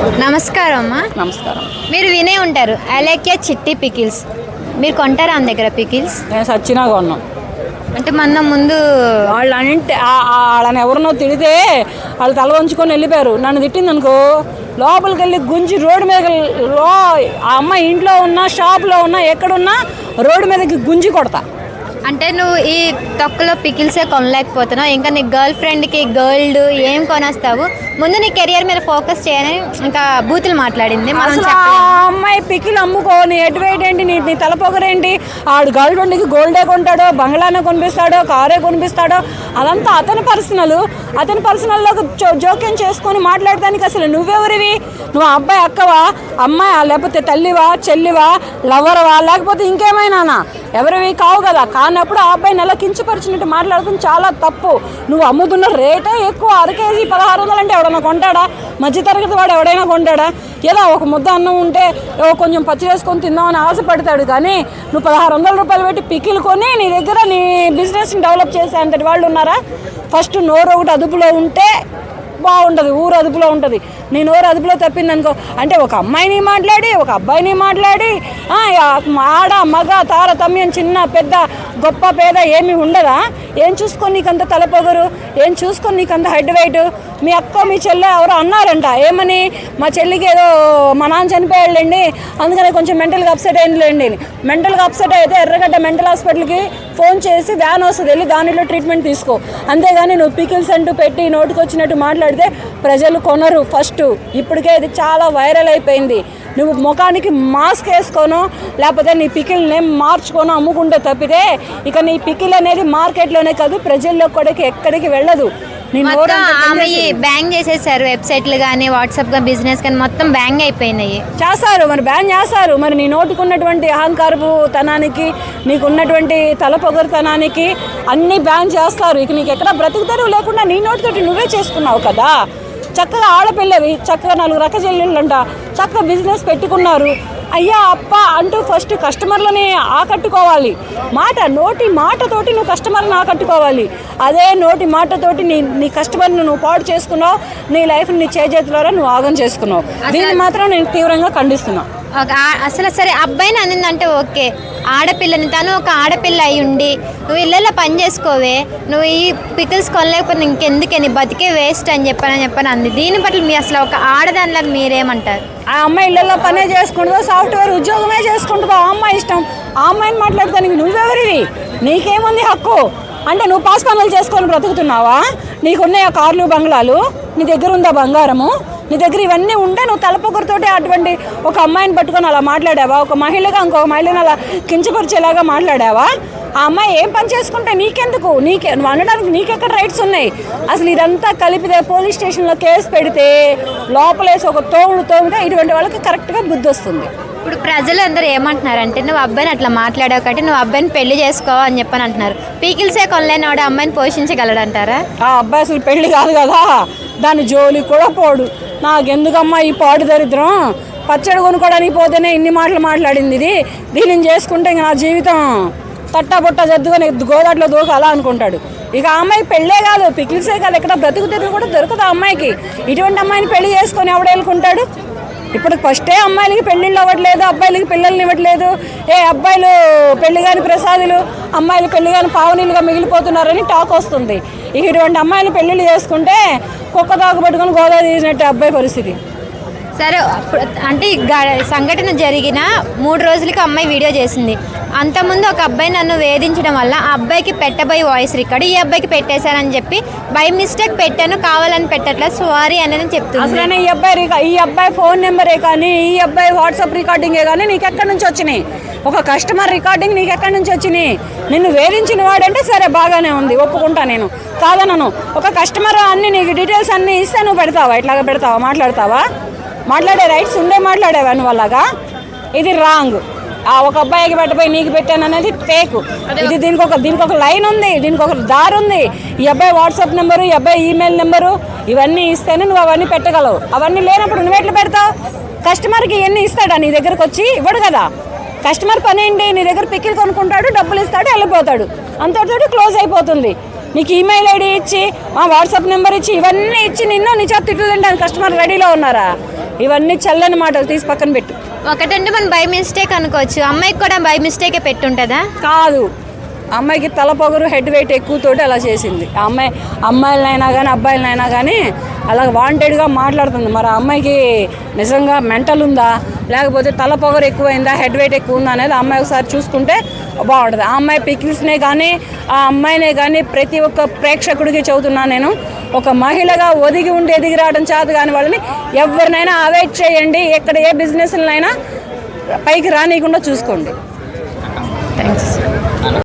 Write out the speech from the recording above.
నమస్కారం అమ్మా. నమస్కారం. మీరు వినే ఉంటారు అలేఖ్య చిట్టి పికిల్స్. మీరు కొంటారా ఆమె దగ్గర పికిల్స్? నేను సచ్చినా కొన్నాం. అంటే మన ముందు వాళ్ళని ఎవరినో తిడితే వాళ్ళు తల వంచుకొని వెళ్ళిపోయారు. నన్ను తిట్టింది అనుకో, లోపలికి వెళ్ళి గుంజి రోడ్డు మీద ఆ అమ్మాయి ఇంట్లో ఉన్నా, షాప్లో ఉన్నా, ఎక్కడున్నా రోడ్డు మీదకి గుంజి కొడతా. అంటే నువ్వు ఈ తొక్కలో పికిల్సే కొనలేకపోతున్నావు, ఇంకా నీ గర్ల్ ఫ్రెండ్కి గోల్డ్ ఏం కొనేస్తావు? ముందు నీ కెరియర్ మీద ఫోకస్ చేయాలని ఇంకా బూతులు మాట్లాడింది. అమ్మాయి పికిల్ అమ్ముకో, నీ ఎటువైట్ ఏంటి, నీ తలపొగరేంటి? ఆడు గర్ల్ ఫ్రెండ్కి గోల్డే కొంటాడో, బంగ్లానే కొనిపిస్తాడో, కారే కొనిపిస్తాడో, అదంతా అతని పర్సనల్లోకి జోక్యం చేసుకొని మాట్లాడటానికి అసలు నువ్వెవరివి? నువ్వు అబ్బాయి అక్కవా, అమ్మాయి లేకపోతే తల్లివా, చెల్లివా, లవ్వరవా, లేకపోతే ఇంకేమైనా ఎవరివి కావు కదా. కానప్పుడు ఆ అబ్బాయిని ఎలా కించపరిచినట్టు మాట్లాడుతుంది చాలా తప్పు. నువ్వు అమ్ముతున్న రేటే ఎక్కువ. అర కేజీ 1600 అంటే ఎవడన్నా కొంటాడా? మధ్యతరగతి వాడు ఎవడైనా కొంటాడా? ఎలా ఒక ముద్ద అన్నం ఉంటే కొంచెం పచ్చి వేసుకొని తిందామని ఆశపడతాడు. కానీ నువ్వు 1600 రూపాయలు పెట్టి పికిల్ కొని నీ దగ్గర నీ బిజినెస్ని డెవలప్ చేసే అంతటి వాళ్ళు ఉన్నారా? ఫస్ట్ నోరు ఒకటి అదుపులో ఉంటే బాగుంటుంది, ఊరు అదుపులో ఉంటుంది. నీ నోరు అదుపులో తప్పిందనుకో, అంటే ఒక అమ్మాయిని మాట్లాడి, ఒక అబ్బాయిని మాట్లాడి, ఆడ మగ తారతమ్యం, చిన్న పెద్ద గొప్ప పేద ఏమీ ఉండదా? ఏం చూసుకొని నీకంత తలపొగరు? ఏం చూసుకొని నీకంత హెడ్ వెయిట్? మీ అక్క మీ చెల్లె ఎవరో అన్నారంట, ఏమని? మా చెల్లికి ఏదో మా నాన్న చనిపోయాళ్ళండి, అందుకని కొంచెం మెంటల్గా అప్సెట్ అయిందిలేండి. మెంటల్గా అప్సెట్ అయితే ఎర్రగడ్డ మెంటల్ హాస్పిటల్కి ఫోన్ చేసి వ్యాన్ వస్తుంది, వెళ్ళి దానిలో ట్రీట్మెంట్ తీసుకో. అంతేగాని నువ్వు పికిల్స్ అంటూ పెట్టి నోటికి వచ్చినట్టు మాట్లాడితే ప్రజలు కొనరు. ఫస్ట్ ఇప్పటికే ఇది చాలా వైరల్ అయిపోయింది. నువ్వు ముఖానికి మాస్క్ వేసుకోను, లేకపోతే నీ పికిల్ నేమ్ మార్చుకొని అమ్ముకుంటే తప్పితే ఇక నీ పికిల్ అనేది మార్కెట్లోనే కాదు, ప్రజల్లో కూడా ఎక్కడికి వెళ్ళదు. బ్యాంగ్ చేసేసారు వెబ్సైట్లు కానీ, వాట్సాప్ కానీ, బిజినెస్ కానీ మొత్తం బ్యాంగ్ అయిపోయినాయి. చేస్తారు, మరి బ్యాన్ చేస్తారు. మరి నీ నోటికి ఉన్నటువంటి అహంకారపు తనానికి, నీకున్నటువంటి తలపొగరుతనానికి అన్నీ బ్యాన్ చేస్తారు. ఇక నీకు ఎక్కడ బ్రతుకుతారు లేకుండా నీ నోటితోటి నువ్వే చేసుకున్నావు కదా. చక్కగా ఆడపిల్లవి, చక్కగా 4 రక చెల్లెళ్ళంట, చక్కగా బిజినెస్ పెట్టుకున్నారు. అయ్యా అప్ప అంటూ ఫస్ట్ కస్టమర్లని ఆకట్టుకోవాలి. నోటి మాటతోటి నువ్వు కస్టమర్ని ఆకట్టుకోవాలి. అదే నోటి మాటతోటి నీ కస్టమర్ని నువ్వు పాడు చేసుకున్నావు, నీ లైఫ్ని నీ చేతులారా నువ్వు ఆగం చేసుకున్నావు. దీన్ని మాత్రం నేను తీవ్రంగా ఖండిస్తున్నాను. అసలు సరే, అబ్బాయిని అందిందంటే ఓకే, ఆడపిల్లని, తను ఒక ఆడపిల్ల అయి ఉండి నువ్వు ఇళ్ళల్లో పని చేసుకోవే, నువ్వు ఈ పికిల్స్ కొనలేకపోతే ఇంకెందుకే, నీ బతికే వేస్ట్ అని చెప్పని అంది. దీని పట్ల మీ అసలు ఒక ఆడదానిలాగా మీరేమంటారు? ఆ అమ్మాయి ఇళ్ళల్లో పనే చేసుకుంటుందో, సాఫ్ట్వేర్ ఉద్యోగమే చేసుకుంటుందో, ఆ అమ్మాయి ఇష్టం. ఆ అమ్మాయిని మాట్లాడతానికి నువ్వెవరివి? నీకేముంది హక్కు? అంటే నువ్వు పాస్ పనులు చేసుకొని బ్రతుకుతున్నావా? నీకున్నాయా కార్లు, బంగ్లాలు? నీ దగ్గర ఉందా బంగారము? నీ దగ్గర ఇవన్నీ ఉంటే నువ్వు తలపొగరుతోటి అటువంటి ఒక అమ్మాయిని పట్టుకొని అలా మాట్లాడావా? ఒక మహిళగా ఇంకొక మహిళను అలా కించపరిచేలాగా మాట్లాడావా? ఆ అమ్మాయి ఏం పని చేసుకుంటే నీకెందుకు? నువ్వు అనడానికి నీకెక్కడ రైట్స్ ఉన్నాయి? అసలు ఇదంతా కలిపితే పోలీస్ స్టేషన్లో కేసు పెడితే లోపలేసి ఒక తోమితే ఇటువంటి వాళ్ళకి కరెక్ట్గా బుద్ధి వస్తుంది. ఇప్పుడు ప్రజలు అందరూ ఏమంటున్నారంటే, నువ్వు అబ్బాయిని అట్లా మాట్లాడావు కాబట్టి నువ్వు అబ్బాయిని పెళ్లి చేసుకో అని చెప్పని అంటున్నారు. పీకిల్సే కొనలేని వాడు అమ్మాయిని పోషించగలడంటారా? ఆ అబ్బాయి అసలు పెళ్లి కాదు కదా, దాని జోలి కూడా పోడు. నాకెందుకమ్మా ఈ పాడు దరిద్రం? పచ్చడి కొనుక్కోవడానికి పోతేనే ఇన్ని మాటలు మాట్లాడింది ఇది, దీనిని చేసుకుంటే ఇంక నా జీవితం తట్టా బుట్ట జద్దుకొని గోదాట్లో దూకాలా అనుకుంటాడు. ఇక ఆ అమ్మాయి పెళ్ళే కాదు, పికిల్సే కాదు, ఎక్కడ బ్రతుకు తెరుగు కూడా దొరకదు ఆ అమ్మాయికి. ఇటువంటి అమ్మాయిని పెళ్లి చేసుకొని ఎవడేళ్ళుకుంటాడు? ఇప్పుడు ఫస్టే అమ్మాయిలకి పెళ్ళిళ్ళు అవ్వట్లేదు, అబ్బాయిలకి పిల్లల్ని ఇవ్వట్లేదు. అబ్బాయిలు పెళ్లి కాని ప్రసాదులు, అమ్మాయిలు పెళ్లి కాని పావనీలుగా మిగిలిపోతున్నారని టాక్ వస్తుంది. ఇక ఇటువంటి అమ్మాయిలు పెళ్ళిళ్ళు చేసుకుంటే కుక్క తాకు పట్టుకొని గోదావరి తీసినట్టు అబ్బాయి పరిస్థితి. సరే, అంటే సంఘటన జరిగిన 3 రోజులకి అమ్మాయి వీడియో చేసింది. అంతకుముందు ఒక అబ్బాయి నన్ను వేధించడం వల్ల ఆ అబ్బాయికి పెట్టబోయి వాయిస్ రికార్డు ఈ అబ్బాయికి పెట్టేశానని చెప్పి బై మిస్టేక్ పెట్టాను, కావాలని పెట్టట్లా, సారీ అనేది చెప్తుంది. అసలు ఈ అబ్బాయి ఫోన్ నెంబరే కానీ, ఈ అబ్బాయి వాట్సాప్ రికార్డింగే కానీ నీకు ఎక్కడి నుంచి వచ్చినాయి? ఒక కస్టమర్ రికార్డింగ్ నీకు ఎక్కడి నుంచి వచ్చినాయి? నిన్ను వేధించిన వాడంటే సరే బాగానే ఉంది, ఒప్పుకుంటా నేను, కాదనను. ఒక కస్టమర్ అన్ని నీకు డీటెయిల్స్ అన్నీ ఇస్తే నువ్వు పెడతావా? ఇట్లాగా పెడతావా? మాట్లాడే రైట్స్ ఉండే మాట్లాడేవా నువ్వు అలాగా? ఇది రాంగ్. ఒక అబ్బాయికి పెట్టబోయి నీకు పెట్టాను అనేది ఫేక్. ఇది దీనికి ఒక లైన్ ఉంది, దీనికి ఒక దారి ఉంది. ఈ అబ్బాయి వాట్సాప్ నెంబరు, ఈ అబ్బాయి ఈమెయిల్ నెంబరు ఇవన్నీ ఇస్తేనే నువ్వు అవన్నీ పెట్టగలవు. అవన్నీ లేనప్పుడు నువ్వు ఎట్లా పెడతావు? కస్టమర్కి ఇవన్నీ ఇస్తాడా? నీ దగ్గరకు వచ్చి ఇవ్వడు కదా. కస్టమర్ పని ఏంటి? నీ దగ్గర పికిల్ కొనుక్కుంటాడు, డబ్బులు ఇస్తాడు, వెళ్ళిపోతాడు, అంతటితోటి క్లోజ్ అయిపోతుంది. నీకు ఈమెయిల్ ఐడి ఇచ్చి, వాట్సాప్ నెంబర్ ఇచ్చి, ఇవన్నీ ఇచ్చి నిన్ను నీ చేత తిట్లు తింటాను కస్టమర్ రెడీలో ఉన్నారా? ఇవన్నీ చల్లని మాటలు, తీసి పక్కన పెట్టు. ఒకటంటే మనం బై మిస్టేక్ అనుకోవచ్చు, అమ్మాయికి కూడా బై మిస్టేకే పెట్టుంటుందా? కాదు, అమ్మాయికి తలపొగరు, హెడ్ వెయిట్ ఎక్కువతోటి అలా చేసింది. అమ్మాయిలనైనా కానీ అబ్బాయిలనైనా కానీ అలా వాంటెడ్గా మాట్లాడుతుంది. మరి ఆ అమ్మాయికి నిజంగా మెంటల్ ఉందా, లేకపోతే తలపొగరు ఎక్కువైందా, హెడ్ వెయిట్ ఎక్కువ ఉందా అనేది అమ్మాయి ఒకసారి చూసుకుంటే బాగుంటుంది. ఆ అమ్మాయి పిక్స్నే కానీ ఆ అమ్మాయినే కానీ ప్రతి ఒక్క ప్రేక్షకుడికి చెబుతున్నాను నేను, ఒక మహిళగా ఒదిగి ఉండి ఎదిగి రావడం చేత కాని వాళ్ళని ఎవరినైనా అవాయిడ్ చేయండి. ఎక్కడ ఏ బిజినెస్లనైనా పైకి రానియకుండా చూసుకోండి.